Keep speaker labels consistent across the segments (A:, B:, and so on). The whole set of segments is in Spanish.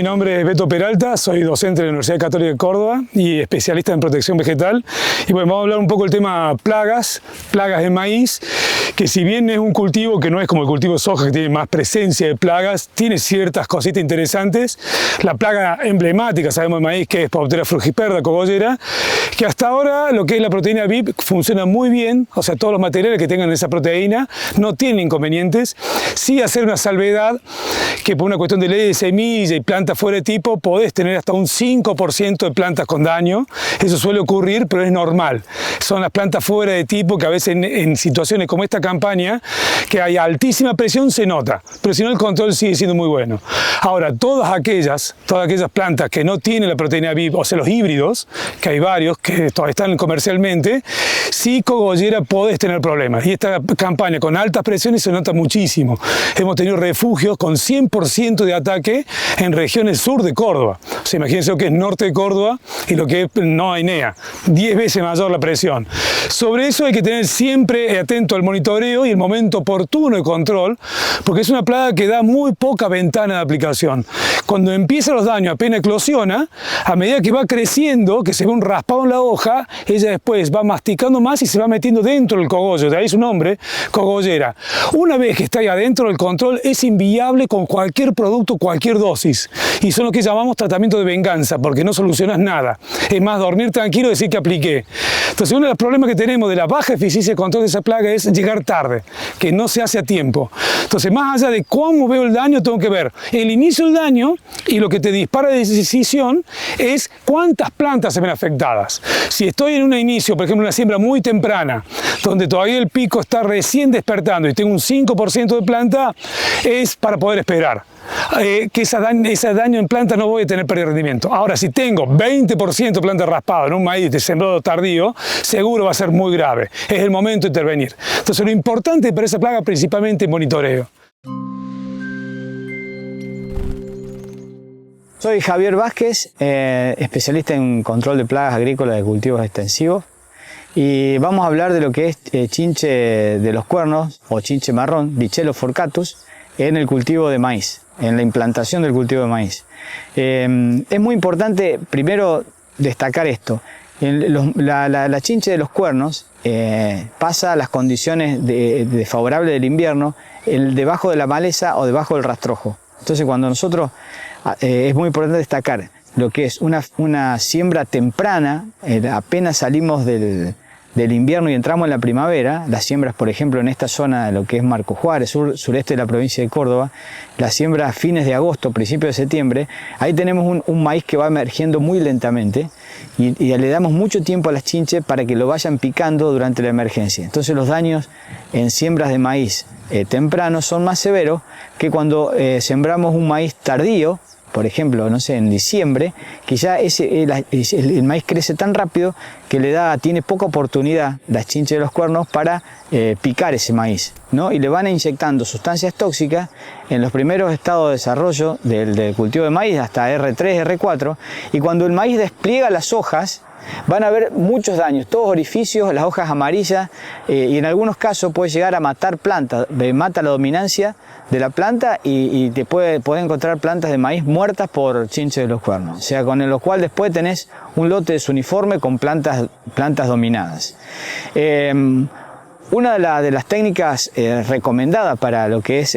A: mi nombre es Beto Peralta, soy docente de la Universidad Católica de Córdoba y especialista en protección vegetal. Y bueno, vamos a hablar un poco del tema plagas de maíz, que si bien es un cultivo que no es como el cultivo de soja, que tiene más presencia de plagas, tiene ciertas cositas interesantes. La plaga emblemática, sabemos de maíz, que es Pauptera frugiperda, cogollera, que hasta ahora lo que es la proteína VIP funciona muy bien, o sea, todos los materiales que tengan esa proteína no tienen inconvenientes. Sí hacer una salvedad, que por una cuestión de ley de semilla y plantas fuera de tipo, podés tener hasta un 5% de plantas con daño. Eso suele ocurrir, pero es normal. Son las plantas fuera de tipo que a veces en situaciones como esta campaña, que hay altísima presión, se nota, pero si no el control sigue siendo muy bueno. Ahora, todas aquellas plantas que no tienen la proteína VIP, o sea, los híbridos, que hay varios que todavía están comercialmente, sí, cogollera, podés tener problemas. Y esta campaña con altas presiones se nota muchísimo. Hemos tenido refugios con 100% de ataque en regiones sur de Córdoba. O sea, imagínense lo que es norte de Córdoba y lo que es no Ainea. 10 veces mayor la presión. Sobre eso hay que tener siempre atento al monitoreo y el momento oportuno de control, porque es una plaga que da muy poca ventana de aplicación. Cuando empiezan los daños, apenas eclosiona, a medida que va creciendo, que se ve un raspado en la hoja, ella después va masticando más y se va metiendo dentro del cogollo, de ahí su nombre, cogollera. Una vez que está ahí adentro, el control es inviable con cualquier producto, cualquier dosis. Y son lo que llamamos tratamiento de venganza, porque no solucionas nada. Es más, dormir tranquilo y decir que apliqué. Entonces, uno de los problemas que tenemos de la baja eficiencia de control de esa plaga es llegar tarde, que no se hace a tiempo. Entonces, más allá de cómo veo el daño, tengo que ver el inicio del daño, y lo que te dispara de decisión es cuántas plantas se ven afectadas. Si estoy en un inicio, por ejemplo, una siembra muy temprana, donde todavía el pico está recién despertando y tengo un 5% de planta, es para poder esperar. Que ese daño en planta no voy a tener pérdida de rendimiento. Ahora, si tengo 20% de planta raspada en un maíz de sembrado tardío, seguro va a ser muy grave. Es el momento de intervenir. Entonces, lo importante para esa plaga principalmente es monitoreo.
B: Soy Javier Vázquez, especialista en control de plagas agrícolas de cultivos extensivos, y vamos a hablar de lo que es chinche de los cuernos o chinche marrón, Fichello forcatus, en el cultivo de maíz, en la implantación del cultivo de maíz. Es muy importante primero destacar esto. La chinche de los cuernos pasa las condiciones desfavorables del invierno debajo de la maleza o debajo del rastrojo. Entonces, cuando nosotros es muy importante destacar lo que es una siembra temprana, apenas salimos del invierno y entramos en la primavera, las siembras, por ejemplo, en esta zona de lo que es Marcos Juárez, sureste de la provincia de Córdoba, las siembras a fines de agosto, principios de septiembre, ahí tenemos un maíz que va emergiendo muy lentamente y le damos mucho tiempo a las chinches para que lo vayan picando durante la emergencia. Entonces los daños en siembras de maíz tempranos son más severos que cuando sembramos un maíz tardío, por ejemplo, no sé, en diciembre, que ya el maíz crece tan rápido que tiene poca oportunidad las chinches de los cuernos para picar ese maíz, ¿no? Y le van inyectando sustancias tóxicas en los primeros estados de desarrollo del cultivo de maíz, hasta R3, R4, y cuando el maíz despliega las hojas, van a haber muchos daños, todos orificios, las hojas amarillas, y en algunos casos puede llegar a matar plantas, mata la dominancia de la planta y te puede encontrar plantas de maíz muertas por chinches de los cuernos, o sea, con lo cual después tenés un lote desuniforme con plantas dominadas. Una de las técnicas recomendadas para lo que es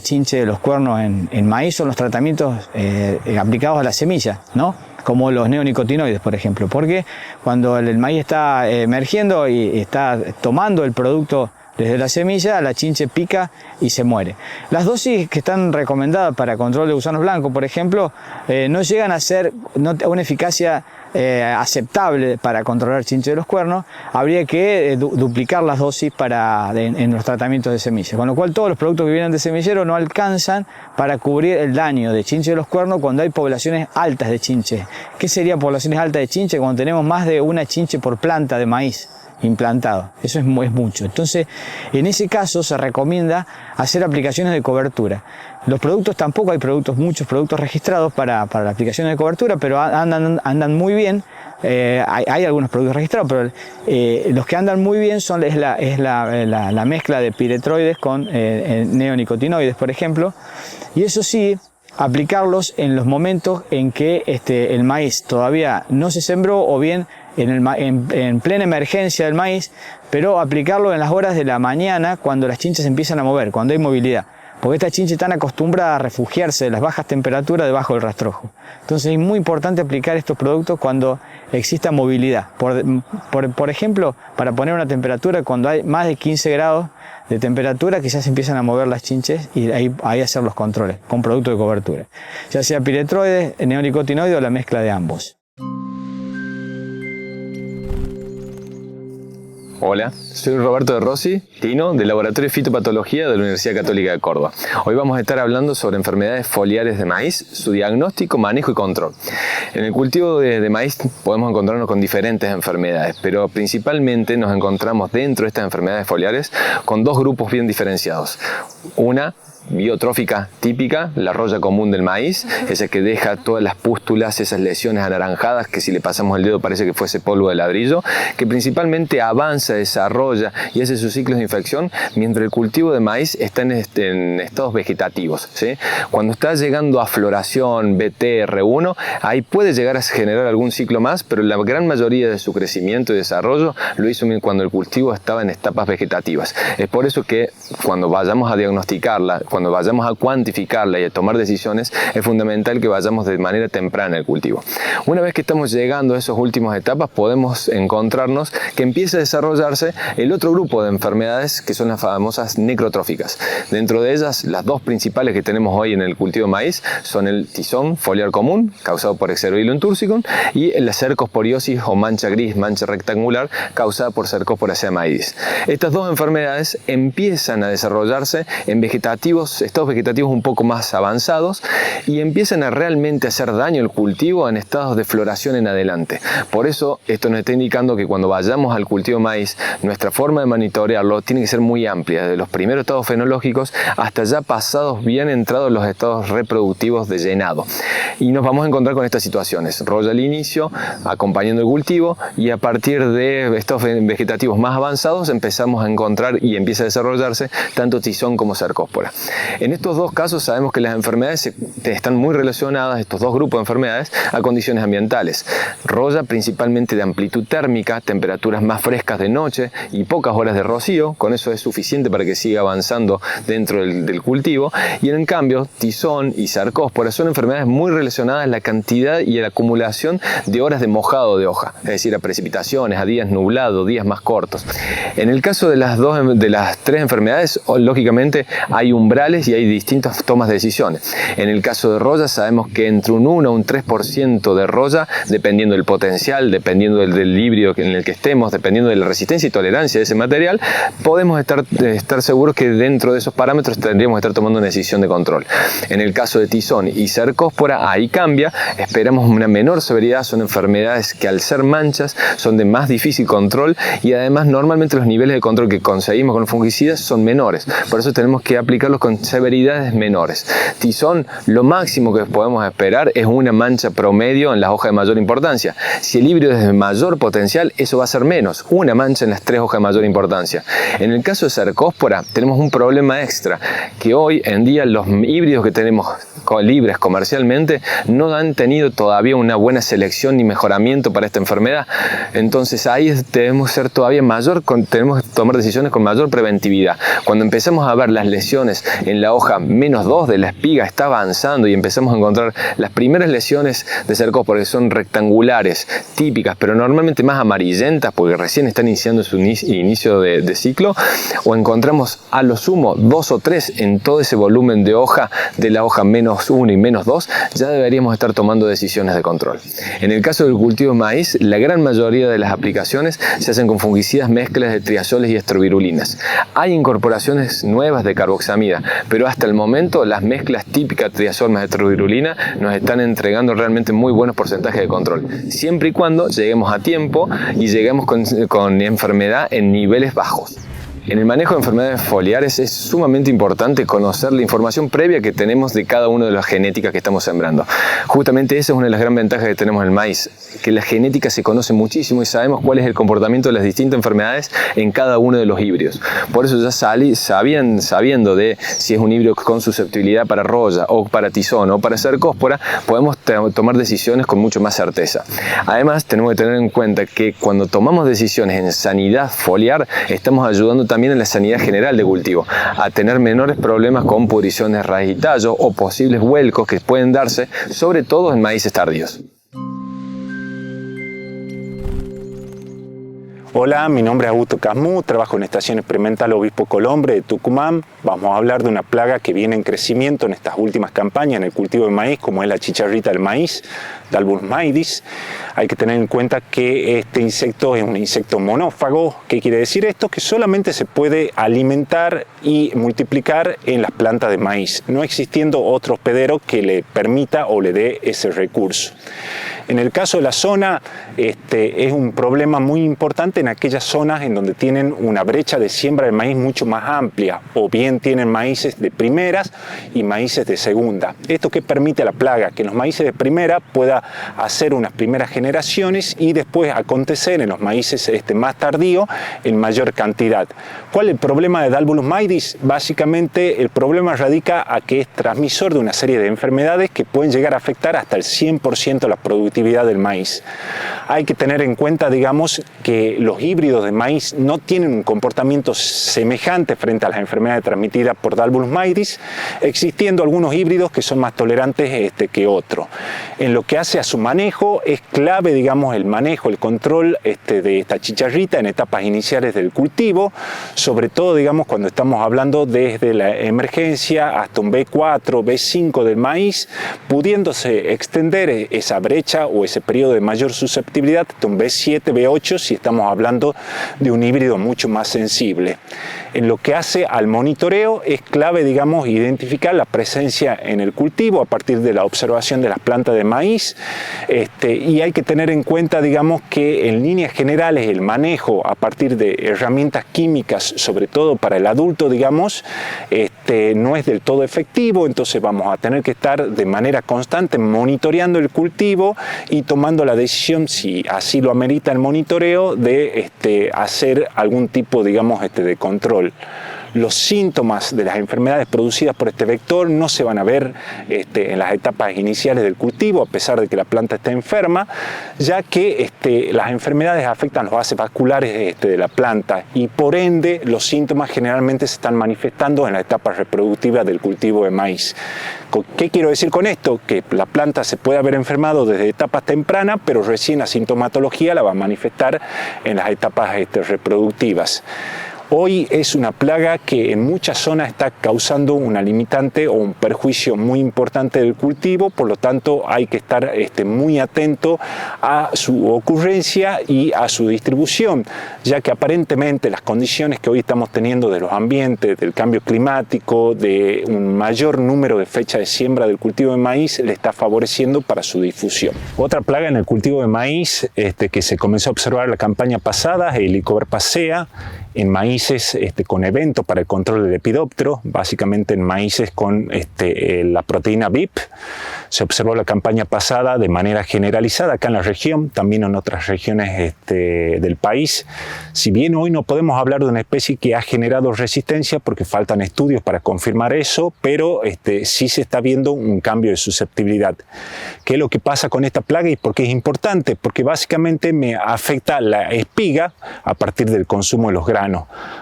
B: chinche de los cuernos en maíz son los tratamientos aplicados a la semilla, ¿no? Como los neonicotinoides, por ejemplo, porque cuando el maíz está emergiendo y está tomando el producto desde la semilla, la chinche pica y se muere. Las dosis que están recomendadas para control de gusanos blancos, por ejemplo, no llegan a ser una eficacia aceptable para controlar chinche de los cuernos. Habría que duplicar las dosis en los tratamientos de semillas, con lo cual todos los productos que vienen de semillero no alcanzan para cubrir el daño de chinche de los cuernos cuando hay poblaciones altas de chinche. ¿Qué serían poblaciones altas de chinche? Cuando tenemos más de una chinche por planta de maíz implantado. Eso es mucho. Entonces, en ese caso se recomienda hacer aplicaciones de cobertura. Los productos tampoco hay muchos productos registrados para la aplicación de cobertura, pero andan muy bien. Hay algunos productos registrados, pero los que andan muy bien es la mezcla de piretroides con neonicotinoides, por ejemplo. Y eso sí, aplicarlos en los momentos en que el maíz todavía no se sembró o bien en plena emergencia del maíz, pero aplicarlo en las horas de la mañana cuando las chinches empiezan a mover, cuando hay movilidad. Porque estas chinches están acostumbradas a refugiarse de las bajas temperaturas debajo del rastrojo. Entonces es muy importante aplicar estos productos cuando exista movilidad. Por ejemplo, para poner una temperatura cuando hay más de 15 grados de temperatura, quizás empiezan a mover las chinches y ahí hacer los controles con productos de cobertura. Ya sea piretroides, neonicotinoide o la mezcla de ambos.
C: Hola, soy Roberto de Rossi, Tino, del Laboratorio de Fitopatología de la Universidad Católica de Córdoba. Hoy vamos a estar hablando sobre enfermedades foliares de maíz, su diagnóstico, manejo y control. En el cultivo de maíz podemos encontrarnos con diferentes enfermedades, pero principalmente nos encontramos dentro de estas enfermedades foliares con dos grupos bien diferenciados. Una biotrófica típica, la roya común del maíz, esa que deja todas las pústulas, esas lesiones anaranjadas que si le pasamos el dedo parece que fuese polvo de ladrillo, que principalmente avanza, desarrolla y hace sus ciclos de infección mientras el cultivo de maíz está en estados vegetativos, ¿sí? Cuando está llegando a floración, BT-R1, ahí puede llegar a generar algún ciclo más, pero la gran mayoría de su crecimiento y desarrollo lo hizo cuando el cultivo estaba en etapas vegetativas. Es por eso que cuando vayamos a diagnosticarla, cuando vayamos a cuantificarla y a tomar decisiones, es fundamental que vayamos de manera temprana al cultivo. Una vez que estamos llegando a esas últimas etapas, podemos encontrarnos que empieza a desarrollarse el otro grupo de enfermedades que son las famosas necrotróficas. Dentro de ellas, las dos principales que tenemos hoy en el cultivo de maíz son el tizón foliar común, causado por Xeroilum tursicum, y la cercosporiosis o mancha gris, mancha rectangular, causada por Cercospora maidis. Estas dos enfermedades empiezan a desarrollarse en estados vegetativos un poco más avanzados y empiezan a realmente hacer daño al cultivo en estados de floración en adelante. Por eso esto nos está indicando que cuando vayamos al cultivo de maíz, nuestra forma de monitorearlo tiene que ser muy amplia, desde los primeros estados fenológicos hasta ya pasados bien entrados los estados reproductivos de llenado. Y nos vamos a encontrar con estas situaciones: roya al inicio, acompañando el cultivo, y a partir de estados vegetativos más avanzados empezamos a encontrar y empieza a desarrollarse tanto tizón como cercospora. En estos dos casos sabemos que las enfermedades están muy relacionadas, estos dos grupos de enfermedades, a condiciones ambientales. Roya principalmente de amplitud térmica, temperaturas más frescas de noche y pocas horas de rocío, con eso es suficiente para que siga avanzando dentro del cultivo. Y en cambio, tizón y cercospora son enfermedades muy relacionadas a la cantidad y a la acumulación de horas de mojado de hoja, es decir, a precipitaciones, a días nublados, días más cortos. En el caso de las tres enfermedades, lógicamente hay umbrales y hay distintas tomas de decisiones. En el caso de roya sabemos que entre un 1 a un 3% de roya, dependiendo del potencial, dependiendo del híbrido en el que estemos, dependiendo de la resistencia y tolerancia de ese material, podemos estar seguros que dentro de esos parámetros tendríamos que estar tomando una decisión de control. En el caso de tizón y cercospora, ahí cambia, esperamos una menor severidad, son enfermedades que al ser manchas son de más difícil control y además normalmente los niveles de control que conseguimos con los fungicidas son menores, por eso tenemos que aplicarlos con severidades menores. Tizón, lo máximo que podemos esperar es una mancha promedio en las hojas de mayor importancia. Si el híbrido es de mayor potencial, eso va a ser menos, una mancha en las tres hojas de mayor importancia. En el caso de cercospora tenemos un problema extra, que hoy en día los híbridos que tenemos libres comercialmente no han tenido todavía una buena selección ni mejoramiento para esta enfermedad. Entonces ahí debemos ser todavía tenemos que tomar decisiones con mayor preventividad. Cuando empezamos a ver las lesiones en la hoja -2 de la espiga está avanzando y empezamos a encontrar las primeras lesiones de cercospora que son rectangulares, típicas, pero normalmente más amarillentas porque recién están iniciando su inicio de ciclo, o encontramos a lo sumo 2 o 3 en todo ese volumen de hoja, de la hoja -1 y -2, ya deberíamos estar tomando decisiones de control. En el caso del cultivo de maíz, la gran mayoría de las aplicaciones se hacen con fungicidas mezclas de triazoles y estrovirulinas. Hay incorporaciones nuevas de carboxamida, pero hasta el momento las mezclas típicas triazol más estrovirulina nos están entregando realmente muy buenos porcentajes de control, siempre y cuando lleguemos a tiempo y lleguemos con enfermedad en niveles bajos. En el manejo de enfermedades foliares es sumamente importante conocer la información previa que tenemos de cada una de las genéticas que estamos sembrando. Justamente esa es una de las grandes ventajas que tenemos en el maíz. que la genética se conoce muchísimo y sabemos cuál es el comportamiento de las distintas enfermedades en cada uno de los híbridos. Por eso ya sabiendo de si es un híbrido con susceptibilidad para roya o para tizón o para cercóspora, podemos tomar decisiones con mucho más certeza. Además, tenemos que tener en cuenta que cuando tomamos decisiones en sanidad foliar, estamos ayudando también en la sanidad general de cultivo, a tener menores problemas con pudriciones de raíz y tallo o posibles vuelcos que pueden darse, sobre todo en maíces tardíos.
D: Hola, mi nombre es Augusto Casmú, trabajo en Estación Experimental Obispo Colombre de Tucumán. Vamos a hablar de una plaga que viene en crecimiento en estas últimas campañas en el cultivo de maíz, como es la chicharrita del maíz, Dalbulus maidis. Hay que tener en cuenta que este insecto es un insecto monófago. ¿Qué quiere decir esto? Que solamente se puede alimentar y multiplicar en las plantas de maíz, no existiendo otro hospedero que le permita o le dé ese recurso. En el caso de la zona, es un problema muy importante en aquellas zonas en donde tienen una brecha de siembra de maíz mucho más amplia, o bien tienen maíces de primeras y maíces de segunda. ¿Esto qué permite a la plaga? Que en los maíces de primera pueda hacer unas primeras generaciones y después acontecer en los maíces más tardíos en mayor cantidad. ¿Cuál es el problema de Dalbulus maidis? Básicamente el problema radica a que es transmisor de una serie de enfermedades que pueden llegar a afectar hasta el 100% de la productividad del maíz. Hay que tener en cuenta, digamos, que los híbridos de maíz no tienen un comportamiento semejante frente a las enfermedades transmitidas por Dalbulus maidis, existiendo algunos híbridos que son más tolerantes que otros. En lo que hace a su manejo, es clave, digamos, el manejo, el control de esta chicharrita en etapas iniciales del cultivo, sobre todo, digamos, cuando estamos hablando desde la emergencia hasta un B4, B5 del maíz, pudiéndose extender esa brecha o ese periodo de mayor susceptibilidad hasta un B7, B8 si estamos hablando de un híbrido mucho más sensible. En lo que hace al monitoreo es clave, digamos, identificar la presencia en el cultivo a partir de la observación de las plantas de maíz, y hay que tener en cuenta, digamos, que en líneas generales el manejo a partir de herramientas químicas, sobre todo para el adulto, digamos, no es del todo efectivo, entonces vamos a tener que estar de manera constante monitoreando el cultivo y tomando la decisión, si así lo amerita el monitoreo, de hacer algún tipo, digamos, de control. Los síntomas de las enfermedades producidas por este vector no se van a ver en las etapas iniciales del cultivo, a pesar de que la planta esté enferma, ya que las enfermedades afectan los vasos vasculares de la planta y por ende los síntomas generalmente se están manifestando en las etapas reproductivas del cultivo de maíz. ¿Qué quiero decir con esto? Que la planta se puede haber enfermado desde etapas tempranas, pero recién la sintomatología la va a manifestar en las etapas reproductivas. Hoy es una plaga que en muchas zonas está causando una limitante o un perjuicio muy importante del cultivo, por lo tanto hay que estar muy atento a su ocurrencia y a su distribución, ya que aparentemente las condiciones que hoy estamos teniendo de los ambientes, del cambio climático, de un mayor número de fechas de siembra del cultivo de maíz, le está favoreciendo para su difusión. Otra plaga en el cultivo de maíz que se comenzó a observar en la campaña pasada es el Helicobacter pacea, en maíces con eventos para el control del lepidóptero, básicamente en maíces con la proteína BIP. Se observó la campaña pasada de manera generalizada acá en la región, también en otras regiones del país. Si bien hoy no podemos hablar de una especie que ha generado resistencia porque faltan estudios para confirmar eso, pero sí se está viendo un cambio de susceptibilidad. ¿Qué es lo que pasa con esta plaga y por qué es importante? Porque básicamente me afecta la espiga a partir del consumo de los granos.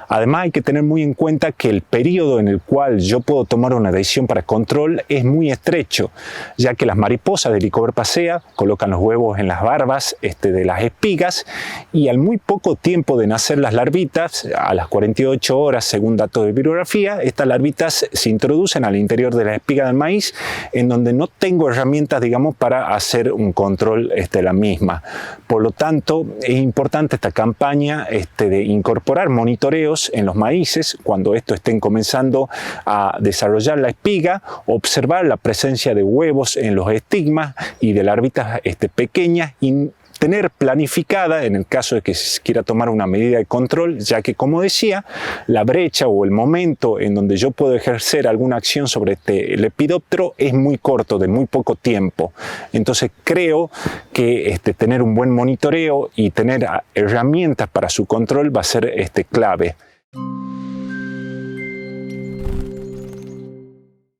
D: Además hay que tener muy en cuenta que el periodo en el cual yo puedo tomar una decisión para control es muy estrecho, ya que las mariposas de Helicobacter pacea colocan los huevos en las barbas de las espigas y al muy poco tiempo de nacer las larvitas, a las 48 horas según datos de virografía, estas larvitas se introducen al interior de la espiga del maíz, en donde no tengo herramientas, digamos, para hacer un control de la misma. Por lo tanto, es importante esta campaña de incorporar monitoreos en los maíces cuando estos estén comenzando a desarrollar la espiga, observar la presencia de huevos en los estigmas y de larvitas pequeñas y tener planificada en el caso de que se quiera tomar una medida de control, ya que, como decía, la brecha o el momento en donde yo puedo ejercer alguna acción sobre el lepidóptero es muy corto, de muy poco tiempo. Entonces creo que tener un buen monitoreo y tener herramientas para su control va a ser clave.